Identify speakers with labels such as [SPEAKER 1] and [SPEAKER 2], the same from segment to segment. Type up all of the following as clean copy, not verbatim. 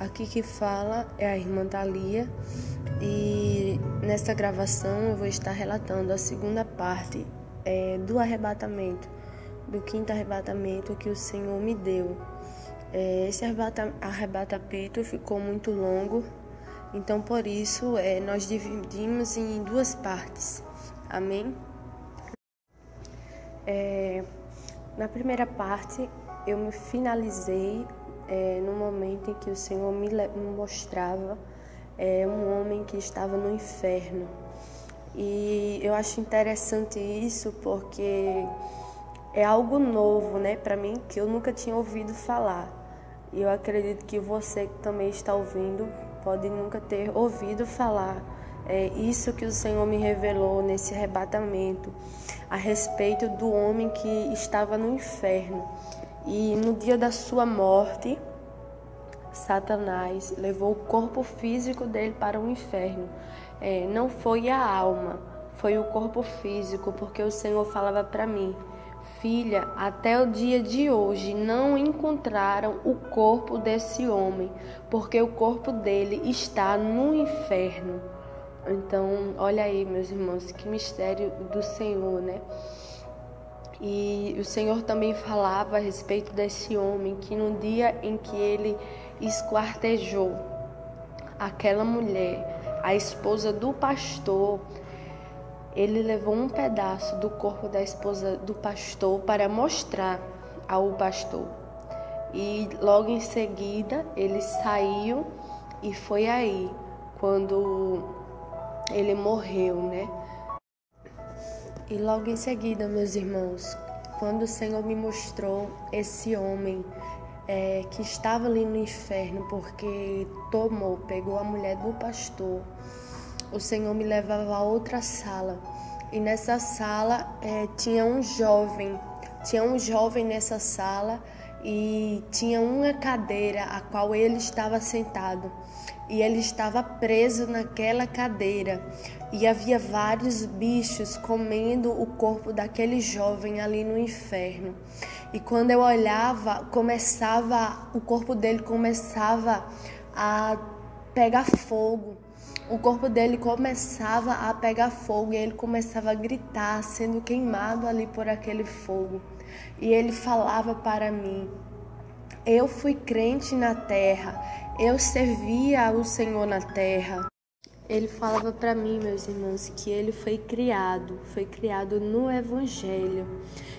[SPEAKER 1] Aqui que fala é a irmã Thalia e nesta gravação eu vou estar relatando a segunda parte do arrebatamento, do quinto arrebatamento que o Senhor me deu. Esse arrebatamento ficou muito longo, então por isso nós dividimos em duas partes. Amém? Na primeira parte eu me finalizei no momento em que o Senhor me mostrava um homem que estava no inferno. E eu acho interessante isso porque é algo novo, né, para mim, que eu nunca tinha ouvido falar. E eu acredito que você que também está ouvindo pode nunca ter ouvido falar. Isso que o Senhor me revelou nesse arrebatamento a respeito do homem que estava no inferno. E no dia da sua morte, Satanás levou o corpo físico dele para o inferno. Não foi a alma, foi o corpo físico, porque o Senhor falava para mim: filha, até o dia de hoje não encontraram o corpo desse homem, porque o corpo dele está no inferno. Então, olha aí, meus irmãos, que mistério do Senhor, né? E o Senhor também falava a respeito desse homem, que no dia em que ele esquartejou aquela mulher, a esposa do pastor, ele levou um pedaço do corpo da esposa do pastor para mostrar ao pastor. E logo em seguida ele saiu e foi aí quando ele morreu, né? E logo em seguida, meus irmãos, quando o Senhor me mostrou esse homem que estava ali no inferno porque pegou a mulher do pastor, o Senhor me levava a outra sala. E nessa sala tinha um jovem nessa sala e tinha uma cadeira a qual ele estava sentado. E ele estava preso naquela cadeira. E havia vários bichos comendo o corpo daquele jovem ali no inferno. E quando eu olhava, o corpo dele começava a pegar fogo. O corpo dele começava a pegar fogo e ele começava a gritar, sendo queimado ali por aquele fogo. E ele falava para mim: eu fui crente na terra, eu servia ao Senhor na terra. Ele falava para mim, meus irmãos, que ele foi criado no Evangelho.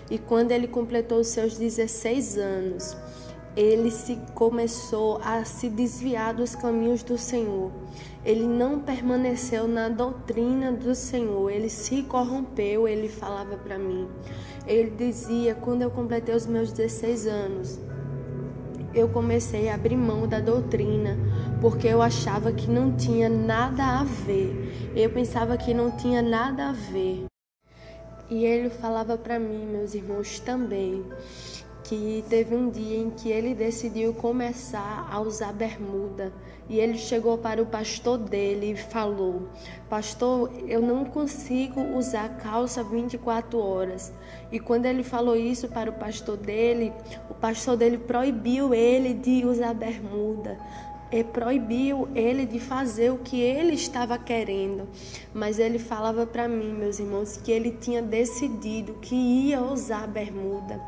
[SPEAKER 1] E quando ele completou os seus 16 anos, ele começou a se desviar dos caminhos do Senhor. Ele não permaneceu na doutrina do Senhor, ele se corrompeu. Ele falava para mim, ele dizia: quando eu completei os meus 16 anos, eu comecei a abrir mão da doutrina, porque eu achava que não tinha nada a ver. Eu pensava que não tinha nada a ver. E ele falava para mim, meus irmãos, também, que teve um dia em que ele decidiu começar a usar bermuda. E ele chegou para o pastor dele e falou: pastor, eu não consigo usar calça 24 horas. E quando ele falou isso para o pastor dele proibiu ele de usar bermuda. E proibiu ele de fazer o que ele estava querendo. Mas ele falava para mim, meus irmãos, que ele tinha decidido que ia usar bermuda.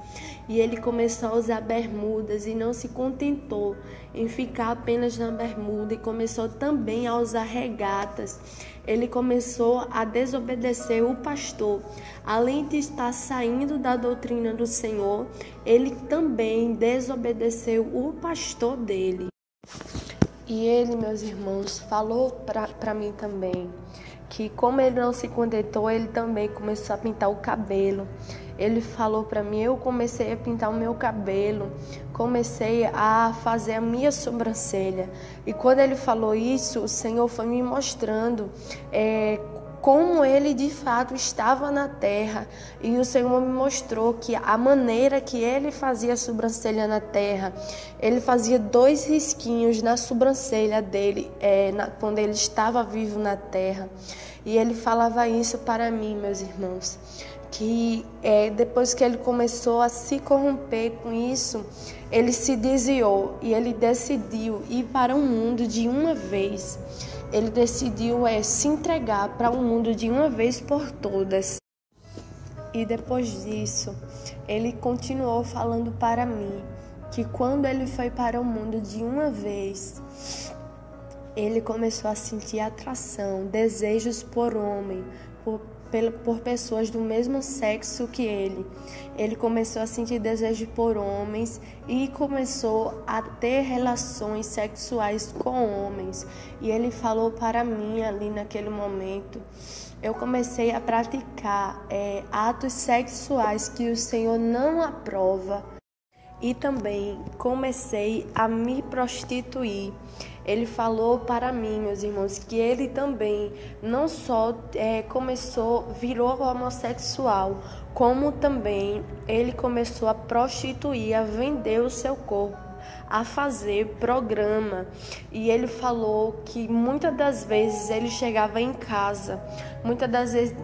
[SPEAKER 1] E ele começou a usar bermudas e não se contentou em ficar apenas na bermuda, e começou também a usar regatas. Ele começou a desobedecer o pastor. Além de estar saindo da doutrina do Senhor, ele também desobedeceu o pastor dele. E ele, meus irmãos, falou para mim também que, como ele não se contentou, ele também começou a pintar o cabelo. Ele falou para mim, eu comecei a pintar o meu cabelo, comecei a fazer a minha sobrancelha. E quando ele falou isso, o Senhor foi me mostrando como ele de fato estava na terra. E o Senhor me mostrou que a maneira que ele fazia a sobrancelha na terra, ele fazia 2 risquinhos na sobrancelha dele quando ele estava vivo na terra. E ele falava isso para mim, meus irmãos, que depois que ele começou a se corromper com isso, ele se desviou e ele decidiu ir para o mundo de uma vez. Ele decidiu se entregar para o mundo de uma vez por todas. E depois disso, ele continuou falando para mim que quando ele foi para o mundo de uma vez, ele começou a sentir atração, desejos por homem, por pessoas do mesmo sexo que ele. Ele começou a sentir desejo por homens e começou a ter relações sexuais com homens. E ele falou para mim ali naquele momento, eu comecei a praticar atos sexuais que o Senhor não aprova. E também comecei a me prostituir. Ele falou para mim, meus irmãos, que ele também não só virou homossexual, como também ele começou a prostituir, a vender o seu corpo, a fazer programa. E ele falou que muitas das vezes ele chegava em casa, muitas das vezes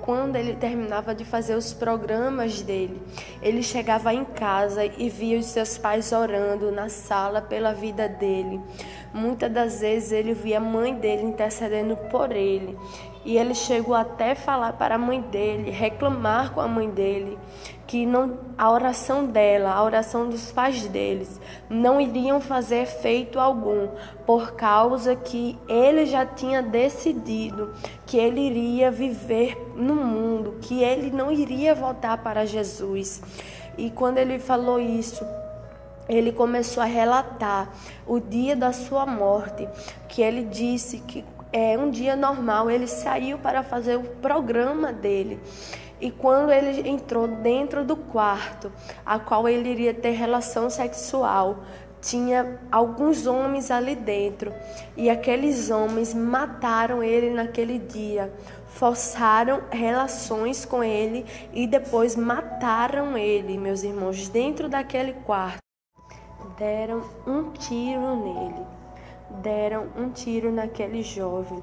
[SPEAKER 1] quando ele terminava de fazer os programas dele, ele chegava em casa e via os seus pais orando na sala pela vida dele. Muitas das vezes ele via a mãe dele intercedendo por ele. E ele chegou até a falar para a mãe dele, reclamar com a mãe dele, que a oração dela, a oração dos pais deles, não iriam fazer efeito algum, por causa que ele já tinha decidido que ele iria viver no mundo, que ele não iria voltar para Jesus. E quando ele falou isso, ele começou a relatar o dia da sua morte, que ele disse que um dia normal, ele saiu para fazer o programa dele. E quando ele entrou dentro do quarto, a qual ele iria ter relação sexual, tinha alguns homens ali dentro. E aqueles homens mataram ele naquele dia, forçaram relações com ele e depois mataram ele, meus irmãos, dentro daquele quarto. Deram um tiro nele. Deram um tiro naquele jovem.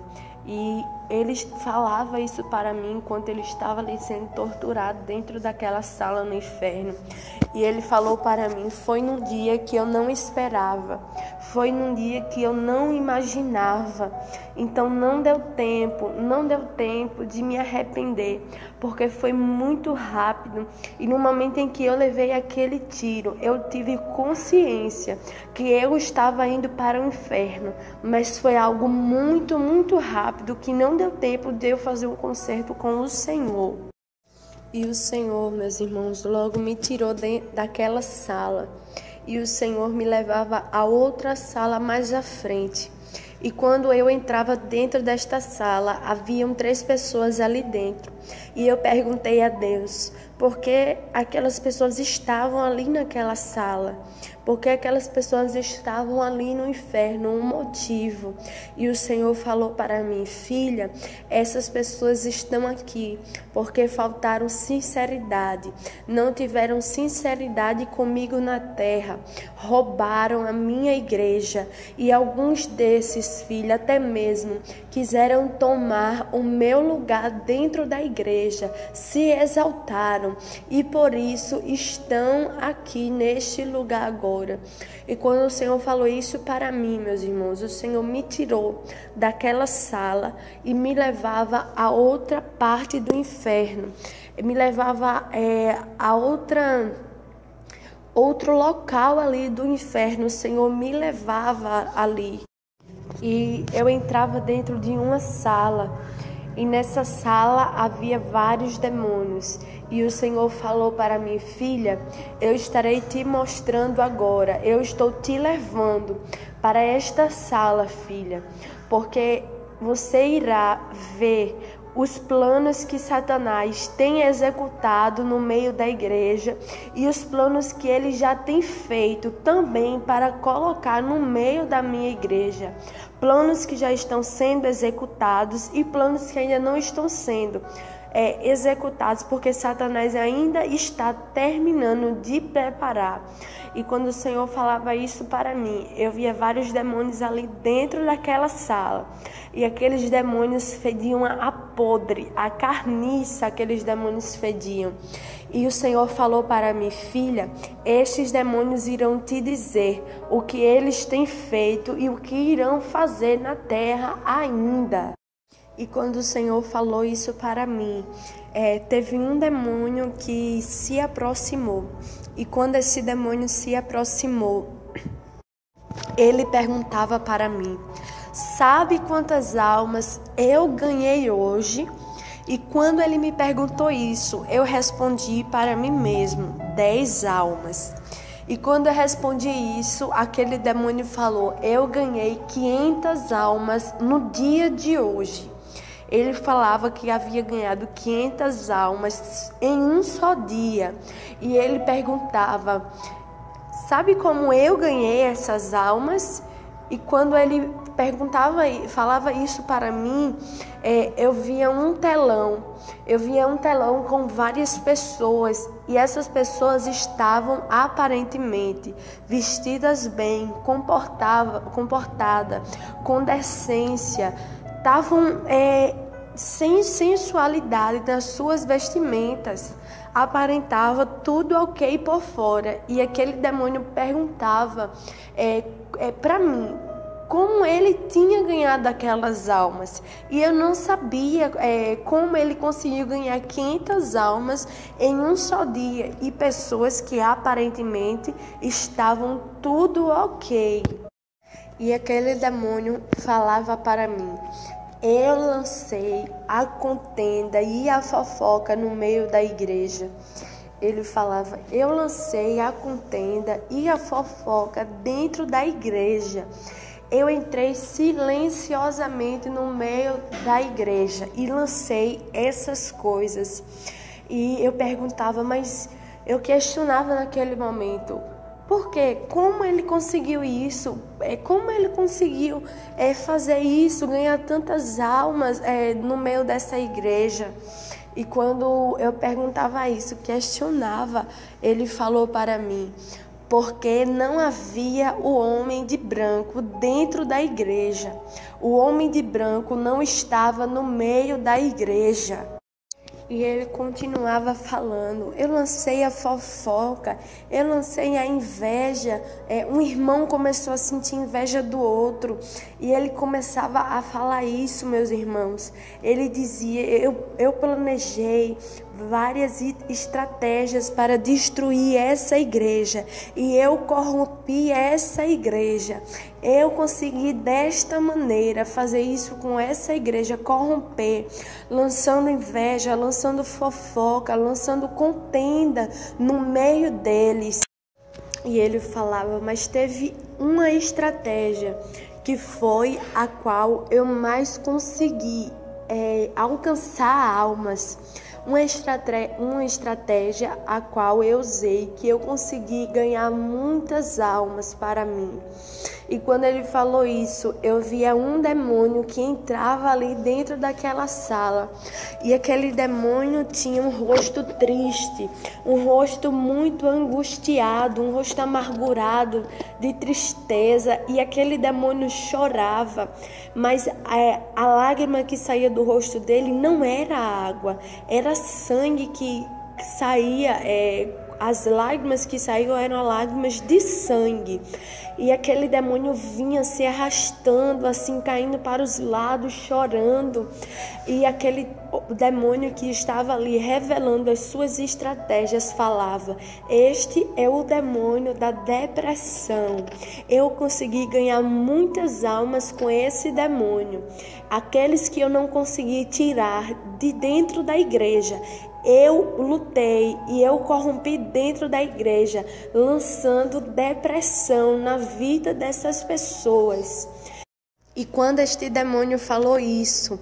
[SPEAKER 1] E ele falava isso para mim enquanto ele estava ali sendo torturado dentro daquela sala no inferno. E ele falou para mim, foi num dia que eu não esperava, foi num dia que eu não imaginava. Então não deu tempo de me arrepender, porque foi muito rápido. E no momento em que eu levei aquele tiro, eu tive consciência que eu estava indo para o inferno, mas foi algo muito, muito rápido, que não deu tempo de eu fazer um concerto com o Senhor. E o Senhor, meus irmãos, logo me tirou daquela sala. E o Senhor me levava a outra sala mais à frente. E quando eu entrava dentro desta sala, haviam 3 pessoas ali dentro. E eu perguntei a Deus, por que aquelas pessoas estavam ali naquela sala? Porque aquelas pessoas estavam ali no inferno, um motivo. E o Senhor falou para mim, filha, essas pessoas estão aqui porque faltaram sinceridade, não tiveram sinceridade comigo na terra, roubaram a minha igreja. E alguns desses, filha, até mesmo quiseram tomar o meu lugar dentro da igreja, se exaltaram e por isso estão aqui neste lugar agora. E quando o Senhor falou isso para mim, meus irmãos, o Senhor me tirou daquela sala e me levava a outra parte do inferno. Me levava a outro local ali do inferno. O Senhor me levava ali. E eu entrava dentro de uma sala. E nessa sala havia vários demônios. E o Senhor falou para mim, filha, eu estarei te mostrando agora. Eu estou te levando para esta sala, filha. Porque você irá ver os planos que Satanás tem executado no meio da igreja e os planos que ele já tem feito também para colocar no meio da minha igreja. Planos que já estão sendo executados e planos que ainda não estão sendo executados, porque Satanás ainda está terminando de preparar. E quando o Senhor falava isso para mim, eu via vários demônios ali dentro daquela sala. E aqueles demônios fediam a podre, a carniça, aqueles demônios fediam. E o Senhor falou para mim: filha, estes demônios irão te dizer o que eles têm feito e o que irão fazer na terra ainda. E quando o Senhor falou isso para mim, teve um demônio que se aproximou. E quando esse demônio se aproximou, ele perguntava para mim: sabe quantas almas eu ganhei hoje? E quando ele me perguntou isso, eu respondi para mim mesmo: 10 almas. E quando eu respondi isso, aquele demônio falou: eu ganhei 500 almas no dia de hoje. Ele falava que havia ganhado 500 almas em um só dia. E ele perguntava: sabe como eu ganhei essas almas? E quando ele falava isso para mim, eu via um telão. Eu via um telão com várias pessoas. E essas pessoas estavam aparentemente vestidas bem, comportadas, com decência. Estavam sem sensualidade nas suas vestimentas, aparentava tudo ok por fora. E aquele demônio perguntava para mim como ele tinha ganhado aquelas almas. E eu não sabia como ele conseguiu ganhar 500 almas em um só dia. E pessoas que aparentemente estavam tudo ok. E aquele demônio falava para mim: eu lancei a contenda e a fofoca no meio da igreja. Ele falava: eu lancei a contenda e a fofoca dentro da igreja. Eu entrei silenciosamente no meio da igreja e lancei essas coisas. E eu perguntava, mas eu questionava naquele momento: por quê? Como ele conseguiu isso? Como ele conseguiu fazer isso, ganhar tantas almas no meio dessa igreja? E quando eu perguntava isso, questionava, ele falou para mim: porque não havia o homem de branco dentro da igreja. O homem de branco não estava no meio da igreja. E ele continuava falando: eu lancei a fofoca, eu lancei a inveja. Um irmão começou a sentir inveja do outro. E ele começava a falar isso, meus irmãos. Ele dizia: eu planejei várias estratégias para destruir essa igreja. E eu corrompi essa igreja. Eu consegui desta maneira fazer isso com essa igreja, corromper, lançando inveja, lançando fofoca, lançando contenda no meio deles. E ele falava: mas teve uma estratégia que foi a qual eu mais consegui alcançar almas. Uma estratégia a qual eu usei, que eu consegui ganhar muitas almas para mim. E quando ele falou isso, eu via um demônio que entrava ali dentro daquela sala. E aquele demônio tinha um rosto triste, um rosto muito angustiado, um rosto amargurado, de tristeza. E aquele demônio chorava, mas a lágrima que saía do rosto dele não era água, era sangue que saía. As lágrimas que saíam eram lágrimas de sangue. E aquele demônio vinha se arrastando, assim, caindo para os lados, chorando. E aquele demônio que estava ali revelando as suas estratégias falava: este é o demônio da depressão. Eu consegui ganhar muitas almas com esse demônio. Aqueles que eu não consegui tirar de dentro da igreja, eu lutei e eu corrompi dentro da igreja, lançando depressão na vida dessas pessoas. E quando este demônio falou isso,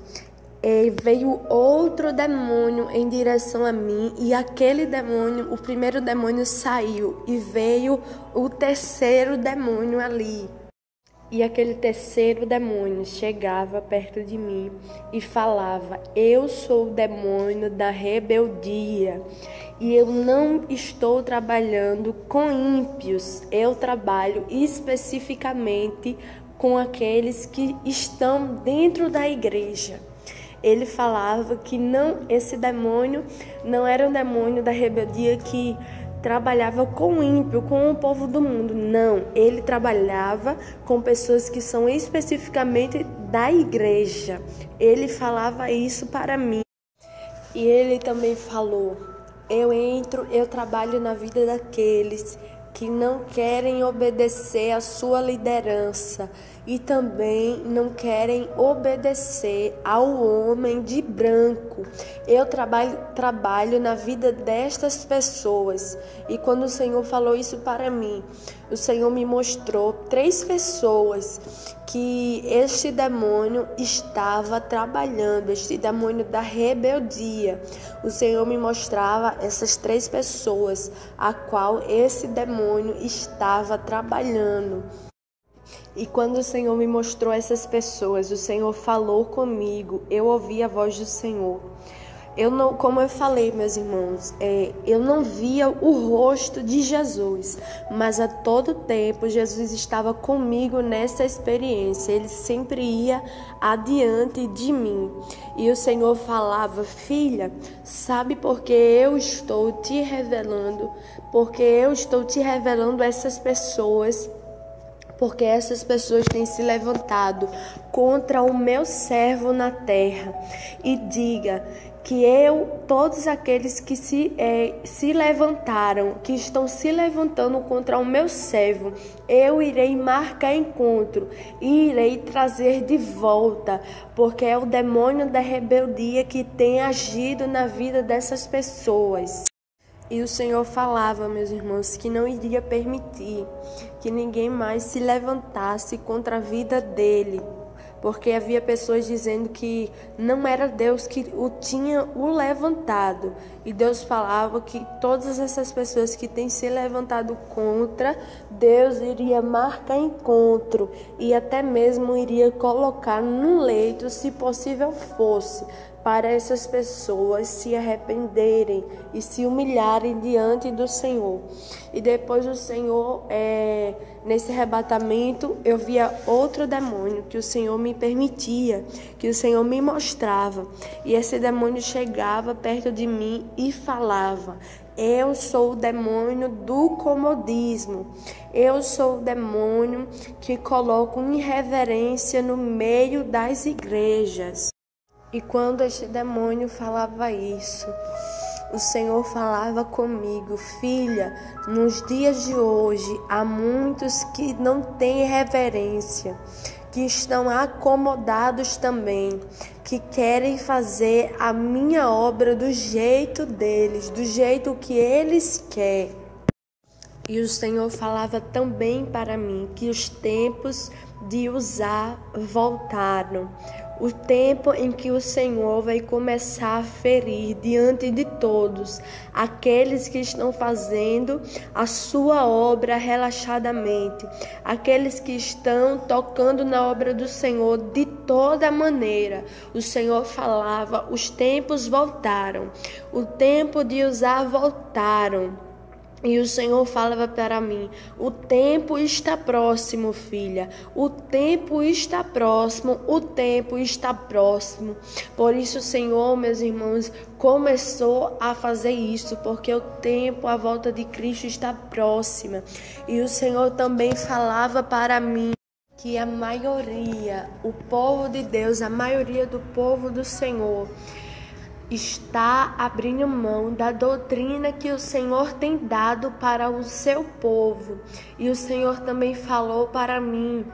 [SPEAKER 1] veio outro demônio em direção a mim, e aquele demônio, o primeiro demônio saiu, e veio o terceiro demônio ali. E aquele terceiro demônio chegava perto de mim e falava: eu sou o demônio da rebeldia e eu não estou trabalhando com ímpios, eu trabalho especificamente com aqueles que estão dentro da igreja. Ele falava que esse demônio não era um demônio da rebeldia que trabalhava com o ímpio, com o povo do mundo. Não, ele trabalhava com pessoas que são especificamente da igreja. Ele falava isso para mim. E ele também falou: eu trabalho na vida daqueles que não querem obedecer à sua liderança e também não querem obedecer ao homem de branco. Eu trabalho na vida destas pessoas. E quando o Senhor falou isso para mim, o Senhor me mostrou 3 pessoas que este demônio estava trabalhando, este demônio da rebeldia. O Senhor me mostrava essas 3 pessoas a qual esse demônio estava trabalhando. E quando o Senhor me mostrou essas pessoas, o Senhor falou comigo, eu ouvi a voz do Senhor. Como eu falei, meus irmãos, eu não via o rosto de Jesus, mas a todo tempo Jesus estava comigo nessa experiência. Ele sempre ia adiante de mim. E o Senhor falava: filha, sabe por que eu estou te revelando? Porque eu estou te revelando essas pessoas. Porque essas pessoas têm se levantado contra o meu servo na terra. E diga que todos aqueles que se levantaram, que estão se levantando contra o meu servo, eu irei marcar encontro e irei trazer de volta, porque é o demônio da rebeldia que tem agido na vida dessas pessoas. E o Senhor falava, meus irmãos, que não iria permitir que ninguém mais se levantasse contra a vida dele, porque havia pessoas dizendo que não era Deus que tinha levantado. E Deus falava que todas essas pessoas que têm se levantado contra, Deus iria marcar encontro e até mesmo iria colocar no leito, se possível fosse, para essas pessoas se arrependerem e se humilharem diante do Senhor. E depois o Senhor, nesse arrebatamento, eu via outro demônio que o Senhor me permitia, que o Senhor me mostrava. E esse demônio chegava perto de mim e falava: eu sou o demônio do comodismo. Eu sou o demônio que coloco irreverência no meio das igrejas. E quando este demônio falava isso, o Senhor falava comigo: filha, nos dias de hoje há muitos que não têm reverência, que estão acomodados também, que querem fazer a minha obra do jeito deles, do jeito que eles querem. E o Senhor falava também para mim que os tempos de usar voltaram. O tempo em que o Senhor vai começar a ferir diante de todos aqueles que estão fazendo a sua obra relaxadamente, aqueles que estão tocando na obra do Senhor de toda maneira. O Senhor falava: os tempos voltaram, o tempo de usar voltaram. E o Senhor falava para mim: o tempo está próximo, filha. O tempo está próximo, o tempo está próximo. Por isso o Senhor, meus irmãos, começou a fazer isso, porque o tempo, a volta de Cristo está próxima. E o Senhor também falava para mim que a maioria, o povo de Deus, a maioria do povo do Senhor, está abrindo mão da doutrina que o Senhor tem dado para o seu povo. E o Senhor também falou para mim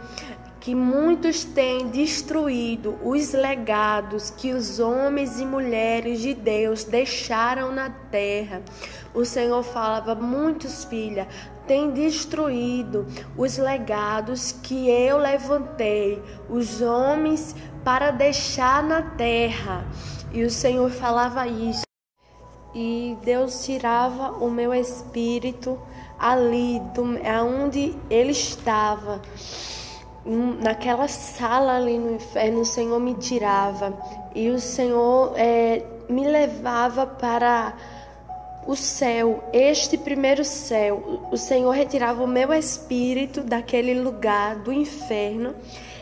[SPEAKER 1] que muitos têm destruído os legados que os homens e mulheres de Deus deixaram na terra. O Senhor falava: muitos, filha, têm destruído os legados que eu levantei, os homens para deixar na terra. E o Senhor falava isso. E Deus tirava o meu espírito ali, onde ele estava. naquela sala ali no inferno, o Senhor me tirava e o Senhor me levava para o céu, este primeiro céu. O Senhor retirava o meu espírito daquele lugar do inferno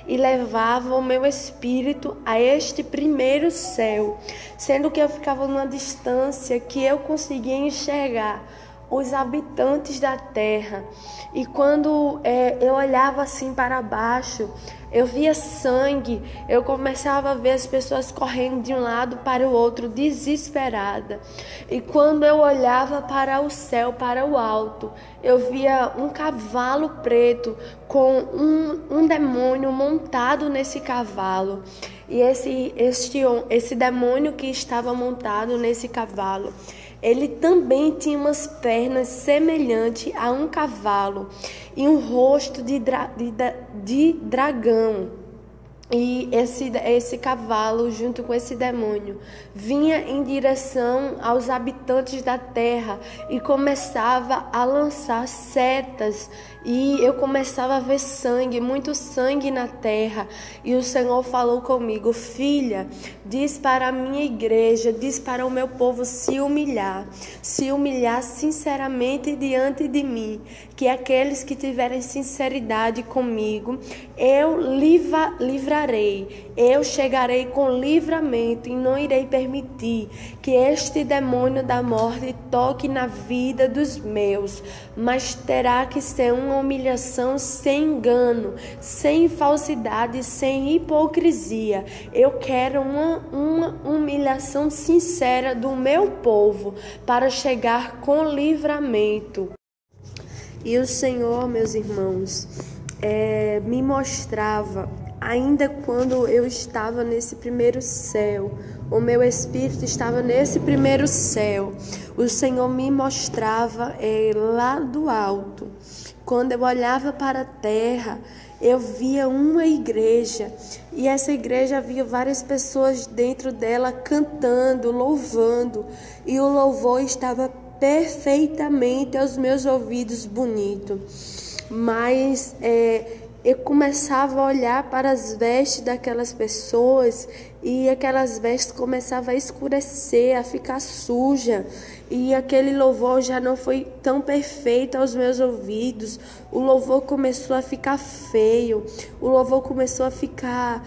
[SPEAKER 1] e levava o meu espírito a este primeiro céu, sendo que eu ficava numa distância que eu conseguia enxergar os habitantes da terra. E quando eu olhava assim para baixo, eu via sangue, eu começava a ver as pessoas correndo de um lado para o outro, desesperada. E quando eu olhava para o céu, para o alto, eu via um cavalo preto com um demônio montado nesse cavalo. E esse demônio que estava montado nesse cavalo, ele também tinha umas pernas semelhantes a um cavalo e um rosto de dragão. E esse cavalo, junto com esse demônio, vinha em direção aos habitantes da terra e começava a lançar setas. E eu começava a ver sangue, muito sangue na terra. E o Senhor falou comigo: filha, diz para a minha igreja, diz para o meu povo se humilhar sinceramente diante de mim, que aqueles que tiverem sinceridade comigo, eu livrarei, eu chegarei com livramento e não irei permitir que este demônio da morte toque na vida dos meus, mas terá que ser uma humilhação sem engano, sem falsidade, sem hipocrisia. Eu quero uma humilhação sincera do meu povo para chegar com livramento. E o Senhor, meus irmãos, me mostrava, ainda quando eu estava nesse primeiro céu, o meu espírito estava nesse primeiro céu, o Senhor me mostrava lá do alto. Quando eu olhava para a terra, eu via uma igreja, e essa igreja havia várias pessoas dentro dela cantando, louvando, e o louvor estava perfeitamente aos meus ouvidos bonito. Mas eu começava a olhar para as vestes daquelas pessoas e aquelas vestes começavam a escurecer, a ficar suja, e aquele louvor já não foi tão perfeito aos meus ouvidos. O louvor começou a ficar feio, o louvor começou a ficar...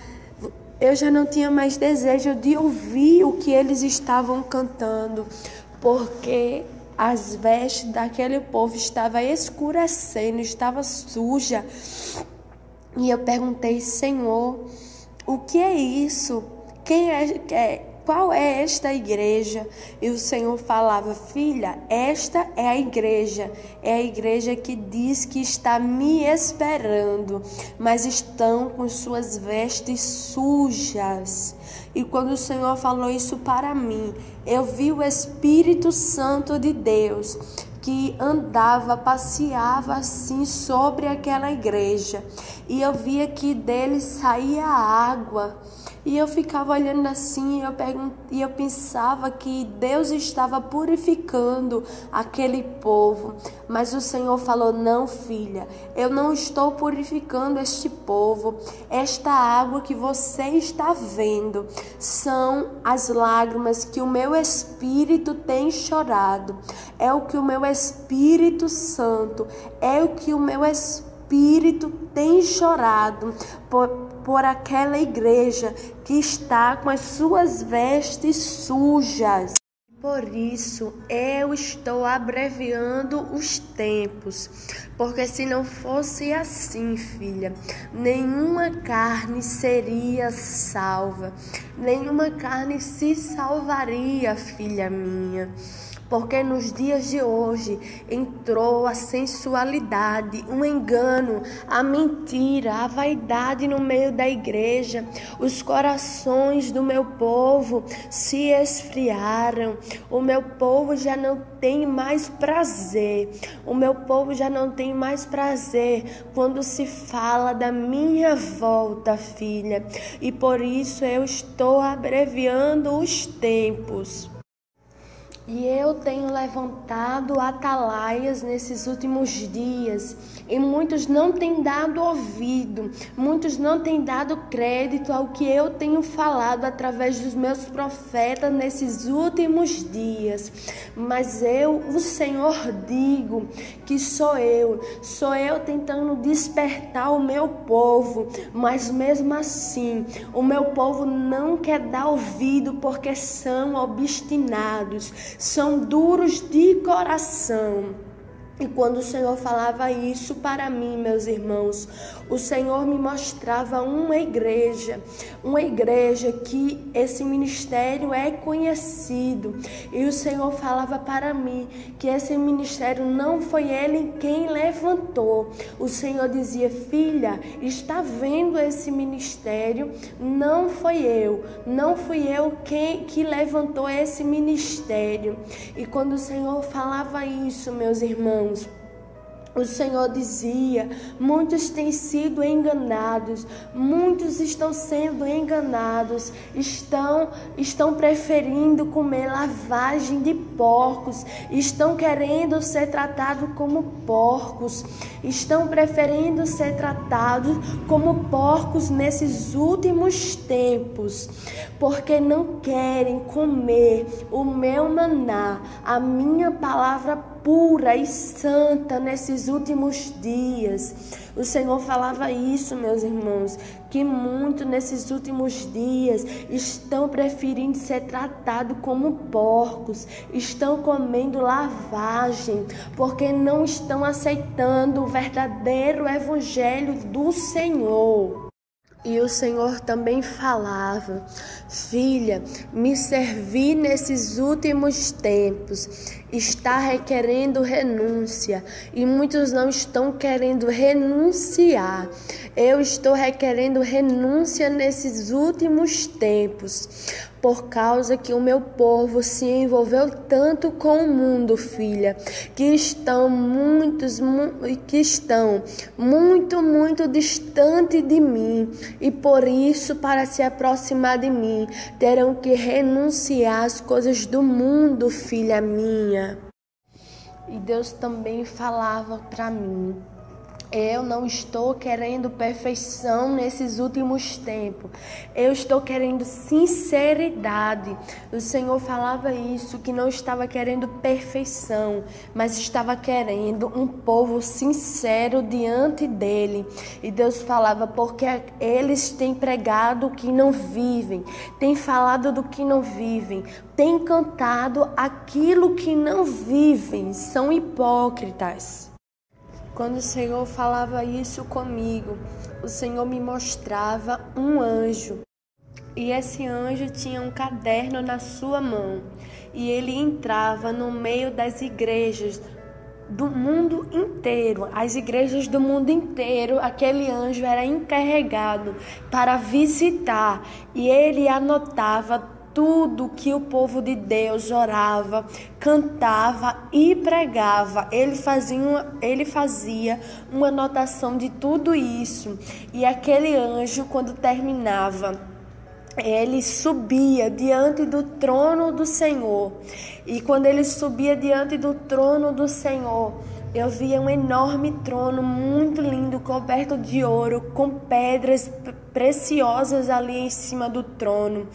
[SPEAKER 1] Eu já não tinha mais desejo de ouvir o que eles estavam cantando, porque as vestes daquele povo estavam escurecendo, estava suja. E eu perguntei: Senhor, o que é isso? Qual é esta igreja? E o Senhor falava: filha, esta é a igreja que diz que está me esperando, mas estão com suas vestes sujas. E quando o Senhor falou isso para mim, eu vi o Espírito Santo de Deus que andava, passeava assim sobre aquela igreja. E eu via que dele saía água. E eu ficava olhando assim, e eu pensava que Deus estava purificando aquele povo. Mas o Senhor falou: não, filha, eu não estou purificando este povo. Esta água que você está vendo são as lágrimas que o meu Espírito tem chorado. É o que o meu Espírito Santo, é o que o meu Espírito tem chorado por aquela igreja que está com as suas vestes sujas. Por isso eu estou abreviando os tempos, porque se não fosse assim, filha, nenhuma carne seria salva, nenhuma carne se salvaria, filha minha. Porque nos dias de hoje entrou a sensualidade, o engano, a mentira, a vaidade no meio da igreja. Os corações do meu povo se esfriaram. O meu povo já não tem mais prazer. O meu povo já não tem mais prazer quando se fala da minha volta, filha. E por isso eu estou abreviando os tempos. E eu tenho levantado atalaias nesses últimos dias, e muitos não têm dado ouvido, muitos não têm dado crédito ao que eu tenho falado através dos meus profetas nesses últimos dias. Mas eu, o Senhor, digo que sou eu tentando despertar o meu povo, mas mesmo assim, o meu povo não quer dar ouvido porque são obstinados, são duros de coração. E quando o Senhor falava isso para mim, meus irmãos, o Senhor me mostrava uma igreja que esse ministério é conhecido. E o Senhor falava para mim que esse ministério não foi Ele quem levantou. O Senhor dizia: filha, está vendo esse ministério? Não fui eu que levantou esse ministério. E quando o Senhor falava isso, meus irmãos, o Senhor dizia: muitos têm sido enganados, muitos estão sendo enganados, estão preferindo comer lavagem de porcos, estão querendo ser tratados como porcos, estão preferindo ser tratados como porcos nesses últimos tempos, porque não querem comer o meu maná, a minha palavra pura e santa nesses últimos dias. O Senhor falava isso, meus irmãos, que muito nesses últimos dias estão preferindo ser tratados como porcos, estão comendo lavagem, porque não estão aceitando o verdadeiro evangelho do Senhor. E o Senhor também falava: filha, me servir nesses últimos tempos está requerendo renúncia, e muitos não estão querendo renunciar. Eu estou requerendo renúncia nesses últimos tempos, por causa que o meu povo se envolveu tanto com o mundo, filha, que estão muito distante de mim, e por isso, para se aproximar de mim, terão que renunciar às coisas do mundo, filha minha. E Deus também falava para mim: eu não estou querendo perfeição nesses últimos tempos. Eu estou querendo sinceridade. O Senhor falava isso, que não estava querendo perfeição, mas estava querendo um povo sincero diante dele. E Deus falava: porque eles têm pregado o que não vivem, têm falado do que não vivem, têm cantado aquilo que não vivem, são hipócritas. Quando o Senhor falava isso comigo, o Senhor me mostrava um anjo. E esse anjo tinha um caderno na sua mão. E ele entrava no meio das igrejas do mundo inteiro. As igrejas do mundo inteiro, aquele anjo era encarregado para visitar. E ele anotava tudo que o povo de Deus orava, cantava e pregava. Ele fazia uma anotação de tudo isso. E aquele anjo, quando terminava, ele subia diante do trono do Senhor. E quando ele subia diante do trono do Senhor, eu via um enorme trono muito lindo, coberto de ouro, com pedras preciosas ali em cima do trono.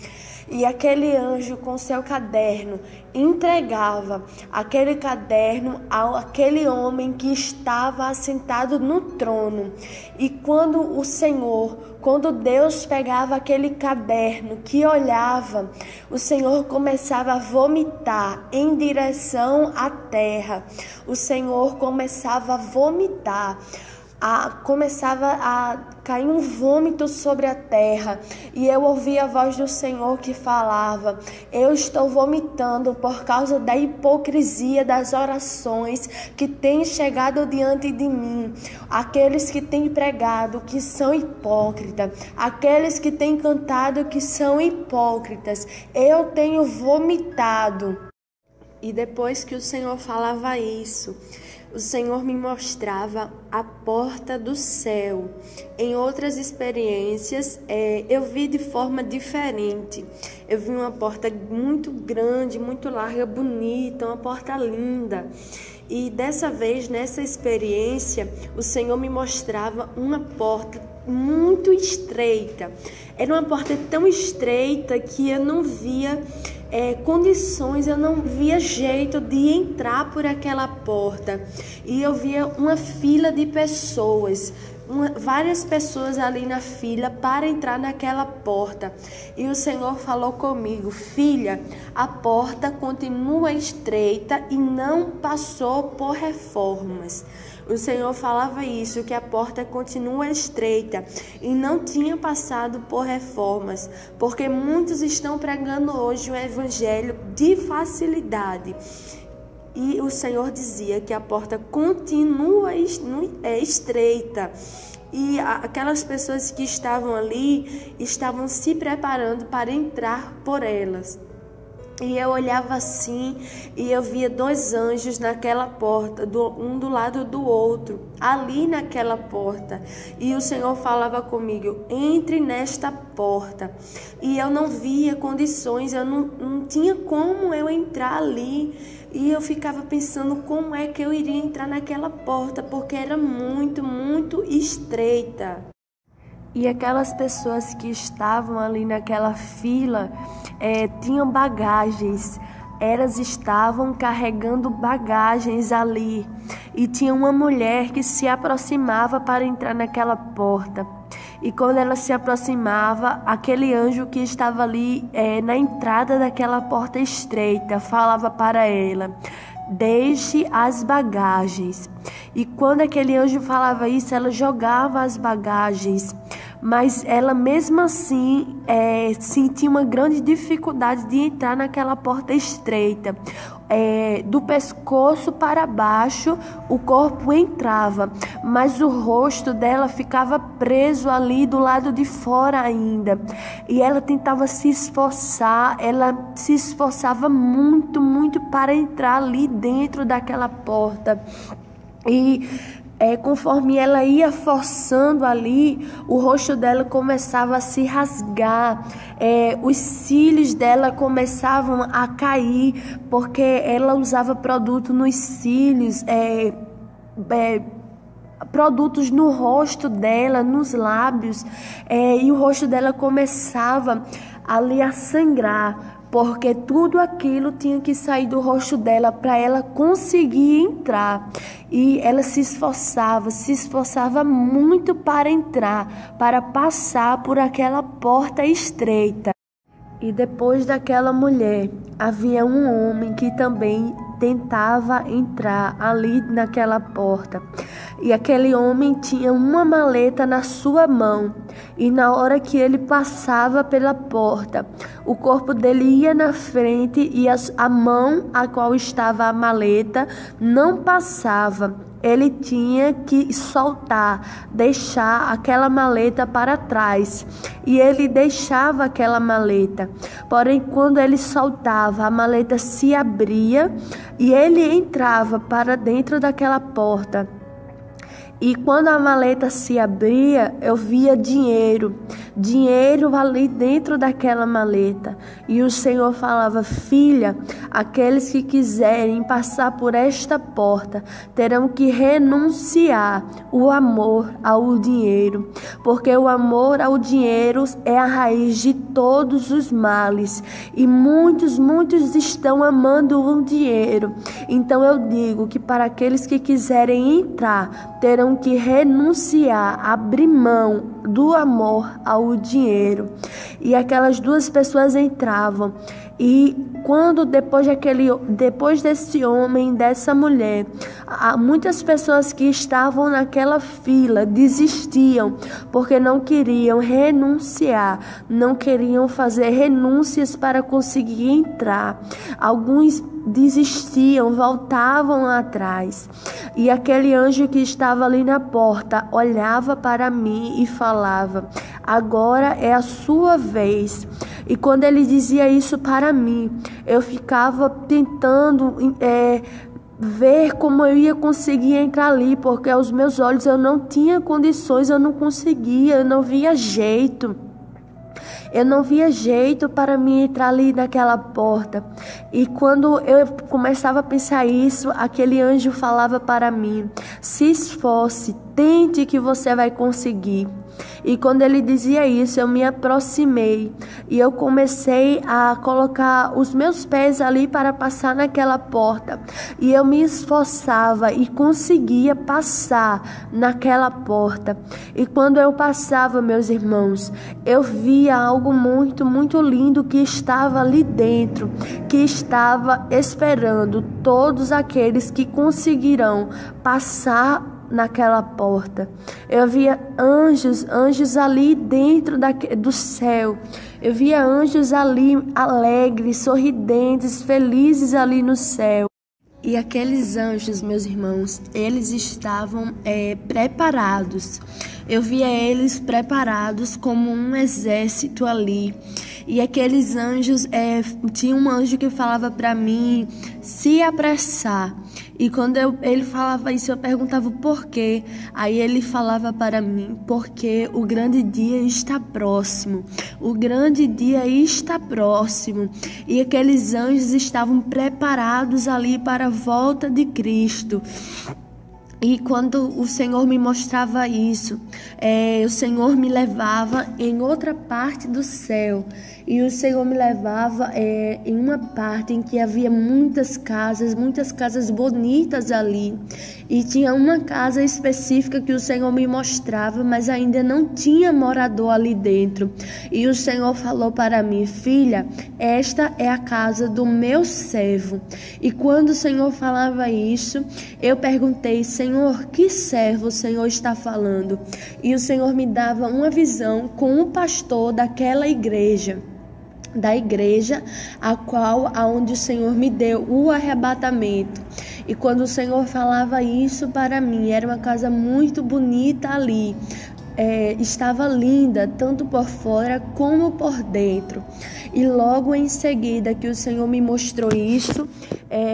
[SPEAKER 1] E aquele anjo, com seu caderno, entregava aquele caderno àquele homem que estava assentado no trono. E quando Deus pegava aquele caderno que olhava, o Senhor começava a vomitar em direção à terra. O Senhor começava a vomitar. Começava a cair um vômito sobre a terra, e eu ouvi a voz do Senhor que falava: eu estou vomitando por causa da hipocrisia das orações que têm chegado diante de mim, aqueles que têm pregado que são hipócritas, aqueles que têm cantado que são hipócritas, eu tenho vomitado. E depois que o Senhor falava isso, o Senhor me mostrava a porta do céu. Em outras experiências, eu vi de forma diferente. Eu vi uma porta muito grande, muito larga, bonita, uma porta linda. E dessa vez, nessa experiência, o Senhor me mostrava uma porta muito estreita. Era uma porta tão estreita que eu não via condições, eu não via jeito de entrar por aquela porta. E eu via uma fila de pessoas, várias pessoas ali na fila para entrar naquela porta. E o Senhor falou comigo: filha, a porta continua estreita e não passou por reformas. O Senhor falava isso, que a porta continua estreita e não tinha passado por reformas, porque muitos estão pregando hoje o evangelho de facilidade. E o Senhor dizia que a porta continua estreita. E aquelas pessoas que estavam ali estavam se preparando para entrar por elas. E eu olhava assim e eu via dois anjos naquela porta, um do lado do outro, ali naquela porta. E o Senhor falava comigo: entre nesta porta. E eu não via condições, eu não tinha como eu entrar ali. E eu ficava pensando como é que eu iria entrar naquela porta, porque era muito, muito estreita. E aquelas pessoas que estavam ali naquela fila tinham bagagens. Elas estavam carregando bagagens ali. E tinha uma mulher que se aproximava para entrar naquela porta. E quando ela se aproximava, aquele anjo que estava ali na entrada daquela porta estreita falava para ela: deixe as bagagens. E quando aquele anjo falava isso, ela jogava as bagagens. Mas ela mesmo assim sentia uma grande dificuldade de entrar naquela porta estreita. Do pescoço para baixo o corpo entrava, mas o rosto dela ficava preso ali do lado de fora ainda. E ela tentava se esforçar, ela se esforçava muito, muito para entrar ali dentro daquela porta. E conforme ela ia forçando ali, o rosto dela começava a se rasgar, os cílios dela começavam a cair, porque ela usava produto nos cílios, produtos no rosto dela, nos lábios, e o rosto dela começava ali a sangrar, porque tudo aquilo tinha que sair do rosto dela para ela conseguir entrar. E ela se esforçava muito para entrar, para passar por aquela porta estreita. E depois daquela mulher, havia um homem que também tentava entrar ali naquela porta. E aquele homem tinha uma maleta na sua mão. E na hora que ele passava pela porta, o corpo dele ia na frente e a mão a qual estava a maleta não passava. Ele tinha que soltar, deixar aquela maleta para trás. E ele deixava aquela maleta. Porém, quando ele soltava, a maleta se abria e ele entrava para dentro daquela porta. E quando a maleta se abria, eu via dinheiro ali dentro daquela maleta. E o Senhor falava: filha, aqueles que quiserem passar por esta porta terão que renunciar o amor ao dinheiro, porque o amor ao dinheiro é a raiz de todos os males. E muitos estão amando o dinheiro. Então eu digo que para aqueles que quiserem entrar, terão que renunciar, abrir mão do amor ao dinheiro. E aquelas duas pessoas entravam. E quando depois desse homem, dessa mulher, muitas pessoas que estavam naquela fila desistiam, porque não queriam renunciar, não queriam fazer renúncias para conseguir entrar. Alguns desistiam, voltavam atrás. E aquele anjo que estava ali na porta olhava para mim e falava: agora é a sua vez. E quando ele dizia isso para mim, eu ficava tentando ver como eu ia conseguir entrar ali, porque aos meus olhos eu não tinha condições, eu não conseguia, eu não via jeito. Eu não via jeito para mim entrar ali naquela porta. E quando eu começava a pensar isso, aquele anjo falava para mim: se esforce, tente que você vai conseguir. E quando ele dizia isso, eu me aproximei e eu comecei a colocar os meus pés ali para passar naquela porta. E eu me esforçava e conseguia passar naquela porta. E quando eu passava, meus irmãos, eu via algo muito, muito lindo que estava ali dentro, que estava esperando todos aqueles que conseguirão passar naquela porta. Eu via anjos ali dentro do céu. Eu via anjos ali alegres, sorridentes, felizes ali no céu. E aqueles anjos, meus irmãos, eles estavam preparados. Eu via eles preparados como um exército ali. E aqueles anjos, tinha um anjo que falava para mim se apressar. E quando ele falava isso, eu perguntava por quê. Aí ele falava para mim: porque o grande dia está próximo. O grande dia está próximo. E aqueles anjos estavam preparados ali para a volta de Cristo. E quando o Senhor me mostrava isso, o Senhor me levava em outra parte do céu. E o Senhor me levava em uma parte em que havia muitas casas bonitas ali. E tinha uma casa específica que o Senhor me mostrava, mas ainda não tinha morador ali dentro. E o Senhor falou para mim: filha, esta é a casa do meu servo. E quando o Senhor falava isso, eu perguntei: Senhor, que servo o Senhor está falando? E o Senhor me dava uma visão com o pastor daquela igreja. Da igreja aonde o Senhor me deu o arrebatamento. E quando o Senhor falava isso para mim, era uma casa muito bonita ali. Estava linda, tanto por fora como por dentro. E logo em seguida que o Senhor me mostrou isso,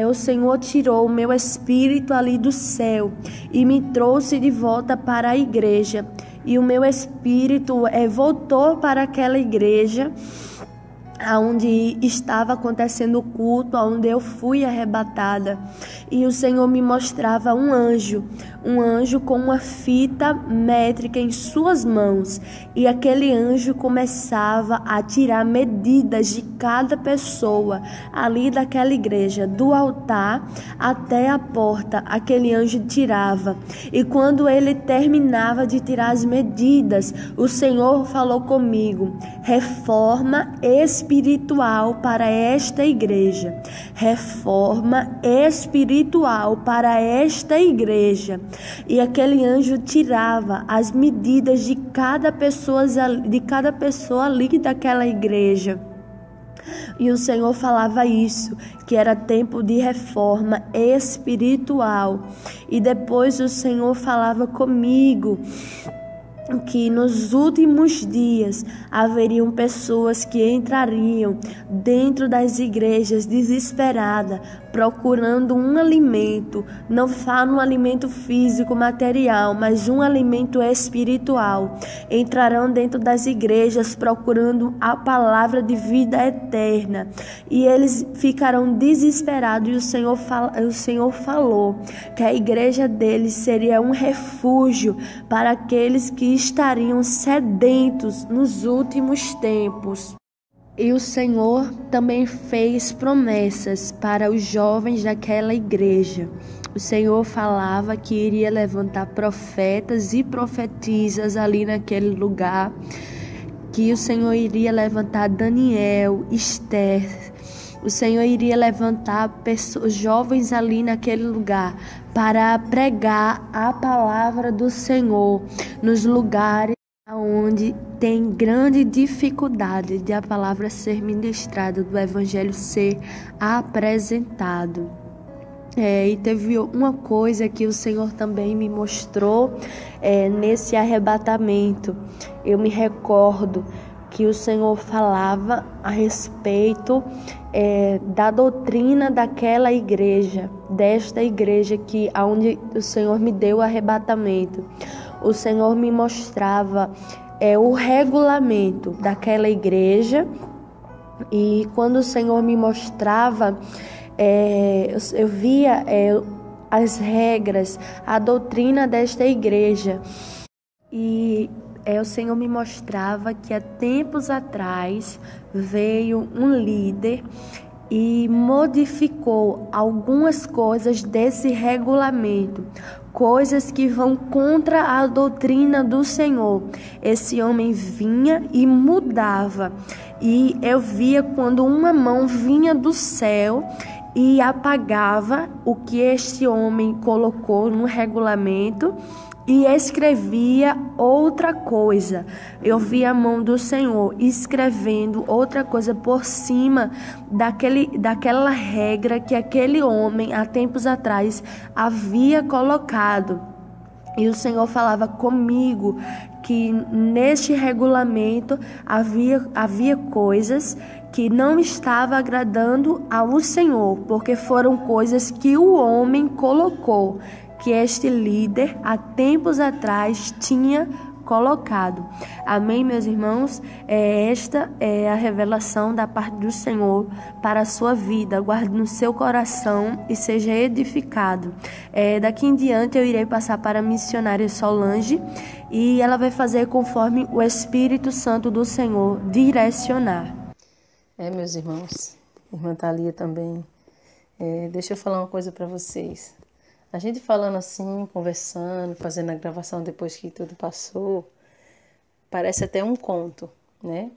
[SPEAKER 1] o Senhor tirou o meu espírito ali do céu e me trouxe de volta para a igreja. E o meu espírito voltou para aquela igreja aonde estava acontecendo o culto, aonde eu fui arrebatada. E o Senhor me mostrava um anjo com uma fita métrica em suas mãos. E aquele anjo começava a tirar medidas de cada pessoa ali daquela igreja, do altar até a porta. Aquele anjo tirava. E quando ele terminava de tirar as medidas, o Senhor falou comigo: reforma espiritual para esta igreja. Reforma espiritual para esta igreja. E aquele anjo tirava as medidas de cada pessoa ali daquela igreja. E o Senhor falava isso, que era tempo de reforma espiritual. E depois o Senhor falava comigo que nos últimos dias haveriam pessoas que entrariam dentro das igrejas desesperadas, procurando um alimento, não falo um alimento físico, material, mas um alimento espiritual. Entrarão dentro das igrejas procurando a palavra de vida eterna, e eles ficarão desesperados. E o Senhor falou que a igreja deles seria um refúgio para aqueles que estariam sedentos nos últimos tempos. E o Senhor também fez promessas para os jovens daquela igreja. O Senhor falava que iria levantar profetas e profetisas ali naquele lugar, que o Senhor iria levantar Daniel, Esther. O Senhor iria levantar pessoas, jovens ali naquele lugar para pregar a palavra do Senhor nos lugares onde tem grande dificuldade de a palavra ser ministrada, do evangelho ser apresentado. E teve uma coisa que o Senhor também me mostrou nesse arrebatamento. Eu me recordo que o Senhor falava a respeito da doutrina daquela igreja, desta igreja que aonde o Senhor me deu o arrebatamento. O Senhor me mostrava o regulamento daquela igreja, e quando o Senhor me mostrava, eu via as regras, a doutrina desta igreja. E o Senhor me mostrava que há tempos atrás veio um líder e modificou algumas coisas desse regulamento, coisas que vão contra a doutrina do Senhor. Esse homem vinha e mudava, e eu via quando uma mão vinha do céu e apagava o que este homem colocou no regulamento e escrevia outra coisa. Eu vi a mão do Senhor escrevendo outra coisa por cima daquela regra que aquele homem, há tempos atrás, havia colocado. E o Senhor falava comigo que neste regulamento havia coisas que não estava agradando ao Senhor, porque foram coisas que o homem colocou, que este líder há tempos atrás tinha colocado. Amém, meus irmãos? Esta é a revelação da parte do Senhor para a sua vida. Guarde no seu coração e seja edificado. Daqui em diante eu irei passar para a missionária Solange, e ela vai fazer conforme o Espírito Santo do Senhor direcionar.
[SPEAKER 2] Meus irmãos, irmã Thalia também, deixa eu falar uma coisa para vocês. A gente falando assim, conversando, fazendo a gravação depois que tudo passou, parece até um conto, né?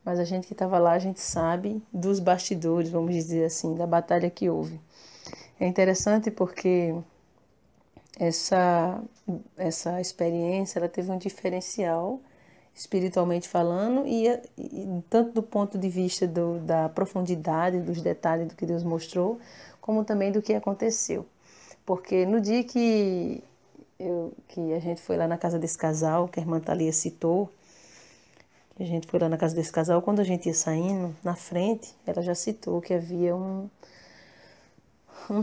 [SPEAKER 2] Mas a gente que estava lá, a gente sabe dos bastidores, vamos dizer assim, da batalha que houve. É interessante porque essa experiência, ela teve um diferencial, espiritualmente falando, e tanto do ponto de vista da profundidade, dos detalhes do que Deus mostrou, como também do que aconteceu. Porque no dia que a gente foi lá na casa desse casal, que a irmã Thalia citou, a gente foi lá na casa desse casal, quando a gente ia saindo, na frente, ela já citou que havia um